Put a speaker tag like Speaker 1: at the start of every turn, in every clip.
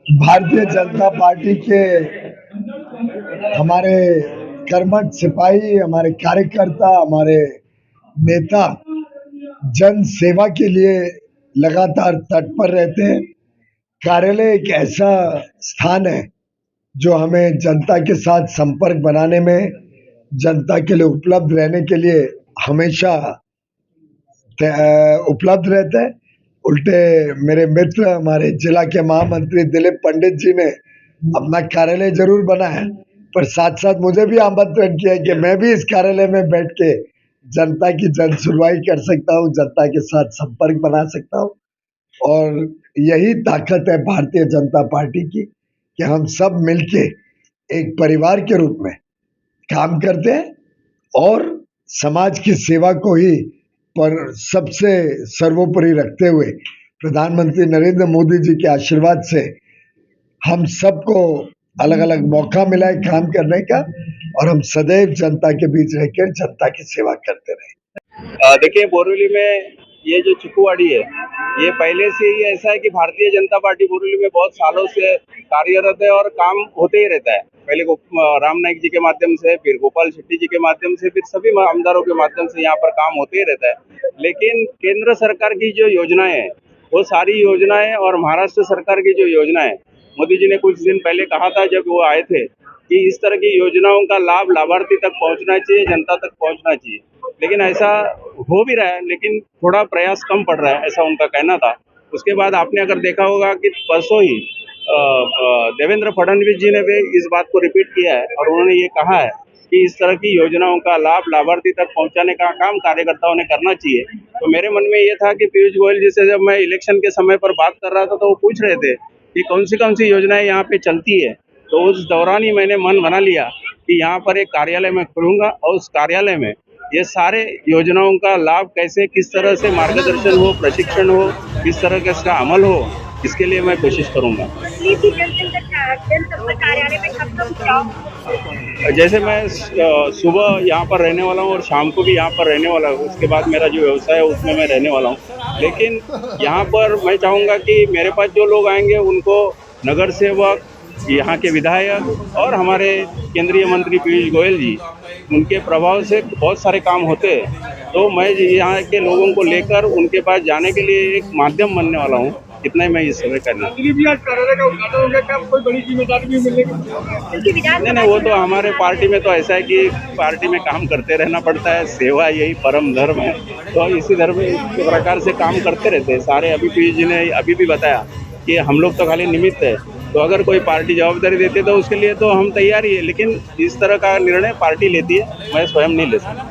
Speaker 1: Bharatiya Janata party के हमारे कर्मठ सिपाही, हमारे कार्यकर्ता, हमारे नेता जन सेवा के लिए लगातार तत्पर रहते हैं। कार्यालय एक ऐसा स्थान है जो हमें जनता के साथ संपर्क बनाने में, जनता के लिए उपलब्ध रहने के लिए हमेशा उपलब्ध रहता है। उल्टे मेरे मित्र, हमारे जिला के महामंत्री दिलीप पंडित जी ने अपना कार्यालय जरूर बनाया, पर साथ साथ मुझे भी आमंत्रण किया कि मैं भी इस कार्यालय में बैठ के जनता की जन सुनवाई कर सकता हूँ, जनता के साथ संपर्क बना सकता हूँ। और यही ताकत है भारतीय जनता पार्टी की कि हम सब मिलके एक परिवार के रूप में काम करते हैं और समाज की सेवा को ही पर सबसे सर्वोपरि रखते हुए प्रधानमंत्री नरेंद्र मोदी जी के आशीर्वाद से हम सबको अलग अलग मौका मिला है काम करने का, और हम सदैव जनता के बीच रहकर जनता की सेवा करते रहे।
Speaker 2: देखिए, बोरीवली में ये जो चिकुवाड़ी है, ये पहले से ही ऐसा है कि भारतीय जनता पार्टी बोरीवली में बहुत सालों से कार्यरत है और काम होते ही रहता है। पहले राम नाईक जी के माध्यम से, फिर गोपाल शेट्टी जी के माध्यम से, फिर सभी आमदारों के माध्यम से यहाँ पर काम होते ही रहता है। लेकिन केंद्र सरकार की जो योजनाएं हैं, वो सारी योजनाएं, और महाराष्ट्र सरकार की जो योजनाएं, मोदी जी ने कुछ दिन पहले कहा था जब वो आए थे कि इस तरह की योजनाओं का लाभ लाभार्थी तक पहुंचना चाहिए, जनता तक पहुंचना चाहिए। लेकिन ऐसा हो भी रहा है, लेकिन थोड़ा प्रयास कम पड़ रहा है, ऐसा उनका कहना था। उसके बाद आपने अगर देखा होगा कि परसों ही देवेंद्र फडणवीस जी ने भी इस बात को रिपीट किया है और उन्होंने ये कहा है कि इस तरह की योजनाओं का लाभ लाभार्थी तक पहुंचाने का काम कार्यकर्ताओं ने करना चाहिए। तो मेरे मन में ये था कि पीयूष गोयल जी से जब मैं इलेक्शन के समय पर बात कर रहा था तो वो पूछ रहे थे कि कौन सी योजनाएं यहाँ पे चलती है। तो उस दौरान ही मैंने मन बना लिया कि यहाँ पर एक कार्यालय मैं खोलूंगा और उस कार्यालय में ये सारे योजनाओं का लाभ कैसे, किस तरह से मार्गदर्शन हो, प्रशिक्षण हो, किस तरह का इसका अमल हो, इसके लिए मैं कोशिश करूंगा। जैसे मैं सुबह यहाँ पर रहने वाला हूँ और शाम को भी यहाँ पर रहने वाला हूँ। उसके बाद मेरा जो व्यवसाय है उसमें मैं रहने वाला हूँ। लेकिन यहाँ पर मैं चाहूँगा कि मेरे पास जो लोग आएंगे उनको नगर सेवक, यहाँ के विधायक और हमारे केंद्रीय मंत्री पीयूष गोयल जी, उनके प्रभाव से बहुत सारे काम होते हैं। तो मैं यहाँ के लोगों को लेकर उनके पास जाने के लिए एक माध्यम बनने वाला हूँ। इतना ही मैं इस समय करना। नहीं, वो तो हमारे पार्टी में तो ऐसा है कि पार्टी में काम करते रहना पड़ता है, सेवा यही परम धर्म है, तो इसी धर्म के प्रकार से काम करते रहते हैं सारे। अभी पीयूष जी ने अभी भी बताया कि हम लोग तो खाली निमित्त है, तो अगर कोई पार्टी जवाबदारी देती है तो उसके लिए तो हम तैयार ही है, लेकिन इस तरह का निर्णय पार्टी लेती है, मैं स्वयं नहीं ले सकता।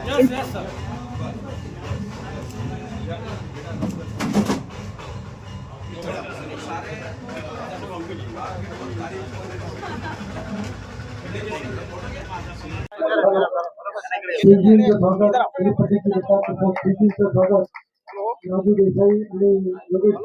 Speaker 3: तिरुपती के नेता प्रमुख बीजेपीचे स्वागत राजू देसाई आणि योगेश